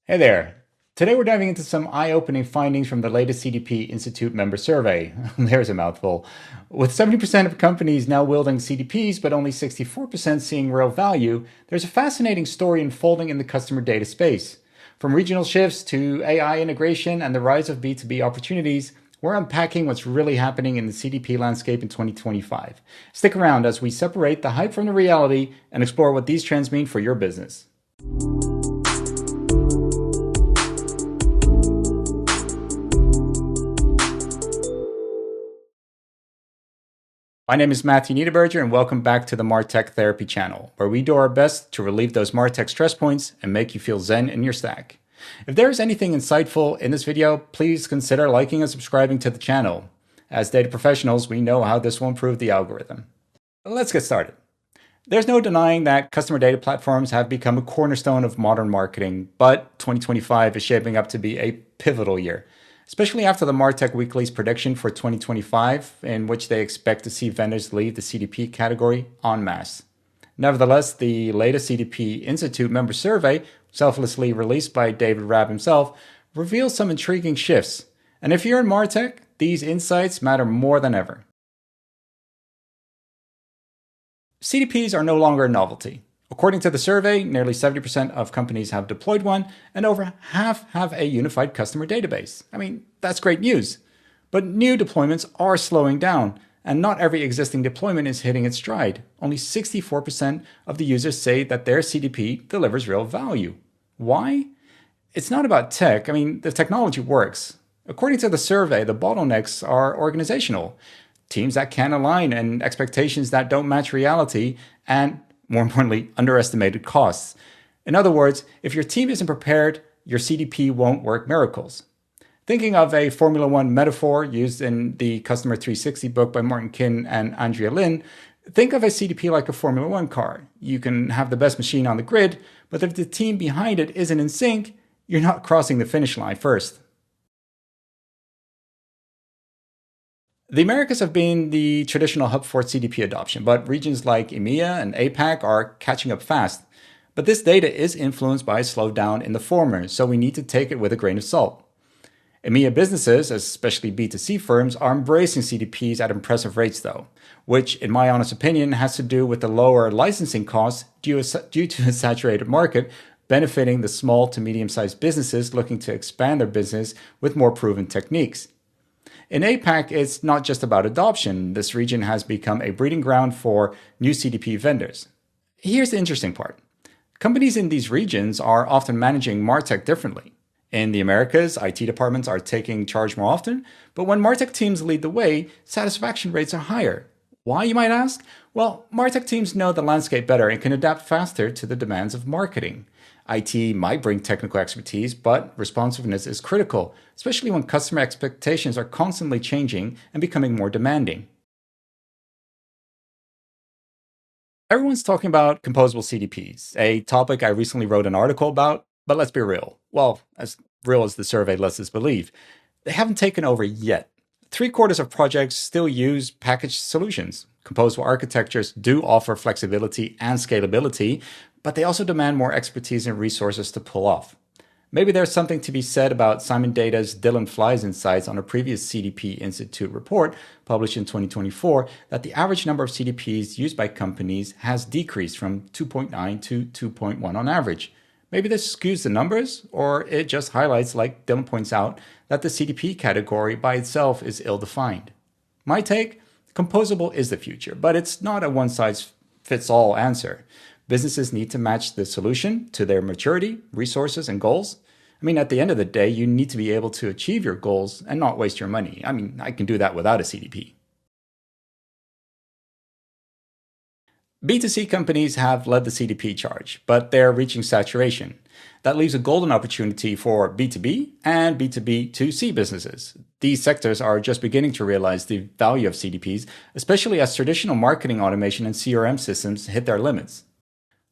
Hey there. Today we're diving into some eye-opening findings from the latest CDP Institute member survey. There's a mouthful. With 70% of companies now wielding CDPs, but only 64% seeing real value, there's a fascinating story unfolding in the customer data space. From regional shifts to AI integration and the rise of B2B opportunities, we're unpacking what's really happening in the CDP landscape in 2025. Stick around as we separate the hype from the reality and explore what these trends mean for your business. My name is Matthew Niederberger, and welcome back to the MarTech Therapy channel, where we do our best to relieve those MarTech stress points and make you feel zen in your stack. If there is anything insightful in this video, please consider liking and subscribing to the channel. As data professionals, we know how this will improve the algorithm. Let's get started. There's no denying that customer data platforms have become a cornerstone of modern marketing, but 2025 is shaping up to be a pivotal year, especially after the MarTech Weekly's prediction for 2025, in which they expect to see vendors leave the CDP category en masse. Nevertheless, the latest CDP Institute member survey, selflessly released by David Raab himself, reveals some intriguing shifts. And if you're in MarTech, these insights matter more than ever. CDPs are no longer a novelty. According to the survey, nearly 70% of companies have deployed one, and over half have a unified customer database. I mean, that's great news. But new deployments are slowing down, and not every existing deployment is hitting its stride. Only 64% of the users say that their CDP delivers real value. Why? It's not about tech. I mean, the technology works. According to the survey, the bottlenecks are organizational. Teams that can't align and expectations that don't match reality, and more importantly, underestimated costs. In other words, if your team isn't prepared, your CDP won't work miracles. Thinking of a Formula One metaphor used in the Customer 360 book by Martin Kinn and Andrea Lin, think of a CDP like a Formula One car. You can have the best machine on the grid, but if the team behind it isn't in sync, you're not crossing the finish line first. The Americas have been the traditional hub for CDP adoption, but regions like EMEA and APAC are catching up fast. But this data is influenced by a slowdown in the former, so we need to take it with a grain of salt. EMEA businesses, especially B2C firms, are embracing CDPs at impressive rates though, which in my honest opinion has to do with the lower licensing costs due to a saturated market, benefiting the small to medium-sized businesses looking to expand their business with more proven techniques. In APAC, it's not just about adoption. This region has become a breeding ground for new CDP vendors. Here's the interesting part. Companies in these regions are often managing MarTech differently. In the Americas, IT departments are taking charge more often, but when MarTech teams lead the way, satisfaction rates are higher. Why, you might ask? Well, MarTech teams know the landscape better and can adapt faster to the demands of marketing. IT might bring technical expertise, but responsiveness is critical, especially when customer expectations are constantly changing and becoming more demanding. Everyone's talking about composable CDPs, a topic I recently wrote an article about, but let's be real. Well, as real as the survey lets us believe, they haven't taken over yet. 3/4 of projects still use packaged solutions. Composable architectures do offer flexibility and scalability, but they also demand more expertise and resources to pull off. Maybe there's something to be said about Simon Data's Dylan Fly's insights on a previous CDP Institute report published in 2024 that the average number of CDPs used by companies has decreased from 2.9 to 2.1 on average. Maybe this skews the numbers, or it just highlights, like Dylan points out, that the CDP category by itself is ill-defined. My take? Composable is the future, but it's not a one-size-fits-all answer. Businesses need to match the solution to their maturity, resources, and goals. I mean, at the end of the day, you need to be able to achieve your goals and not waste your money. I mean, I can do that without a CDP. B2C companies have led the CDP charge, but they're reaching saturation. That leaves a golden opportunity for B2B and B2B2C businesses. These sectors are just beginning to realize the value of CDPs, especially as traditional marketing automation and CRM systems hit their limits.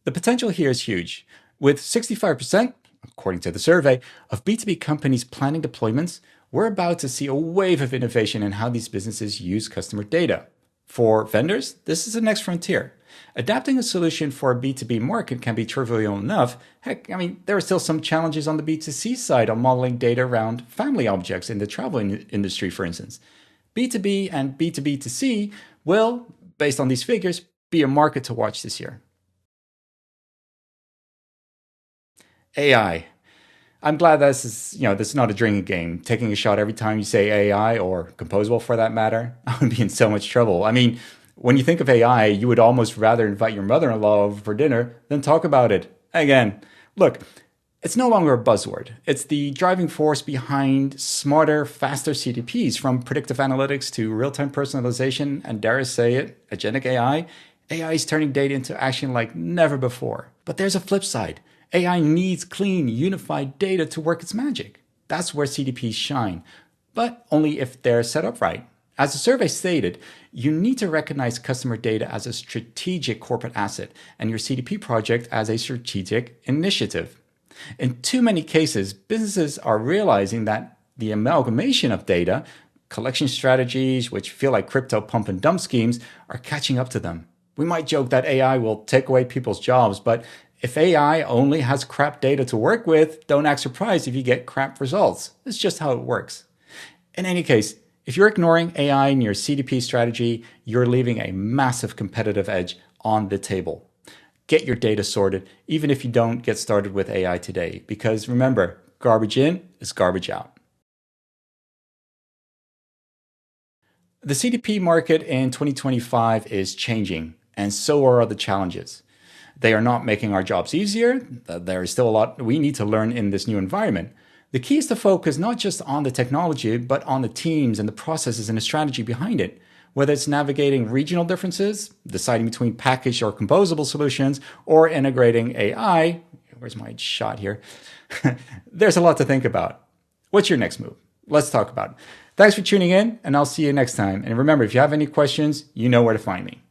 The potential here is huge. With 65%, according to the survey, of B2B companies planning deployments, we're about to see a wave of innovation in how these businesses use customer data. For vendors, this is the next frontier. Adapting a solution for a B2B market can be trivial enough. Heck, there are still some challenges on the B2C side on modeling data around family objects in the travel industry, for instance. B2B and B2B2C will, based on these figures, be a market to watch this year. AI. I'm glad this is not a drinking game. Taking a shot every time you say AI or Composable for that matter, I would be in so much trouble. When you think of AI, you would almost rather invite your mother-in-law over for dinner than talk about it. Again, look, it's no longer a buzzword. It's the driving force behind smarter, faster CDPs, from predictive analytics to real-time personalization, and dare I say it, agentic AI. AI is turning data into action like never before. But there's a flip side. AI needs clean, unified data to work its magic. That's where CDPs shine, but only if they're set up right. As the survey stated, you need to recognize customer data as a strategic corporate asset and your CDP project as a strategic initiative. In too many cases, businesses are realizing that the amalgamation of data, collection strategies, which feel like crypto pump and dump schemes, are catching up to them. We might joke that AI will take away people's jobs, but if AI only has crap data to work with, don't act surprised if you get crap results. It's just how it works. In any case, if you're ignoring AI in your CDP strategy, you're leaving a massive competitive edge on the table. Get your data sorted, even if you don't get started with AI today, because remember, garbage in is garbage out. The CDP market in 2025 is changing, and so are the challenges. They are not making our jobs easier. There is still a lot we need to learn in this new environment. The key is to focus not just on the technology, but on the teams and the processes and the strategy behind it. Whether it's navigating regional differences, deciding between packaged or composable solutions, or integrating AI, where's my shot here? There's a lot to think about. What's your next move? Let's talk about it. Thanks for tuning in, and I'll see you next time. And remember, if you have any questions, you know where to find me.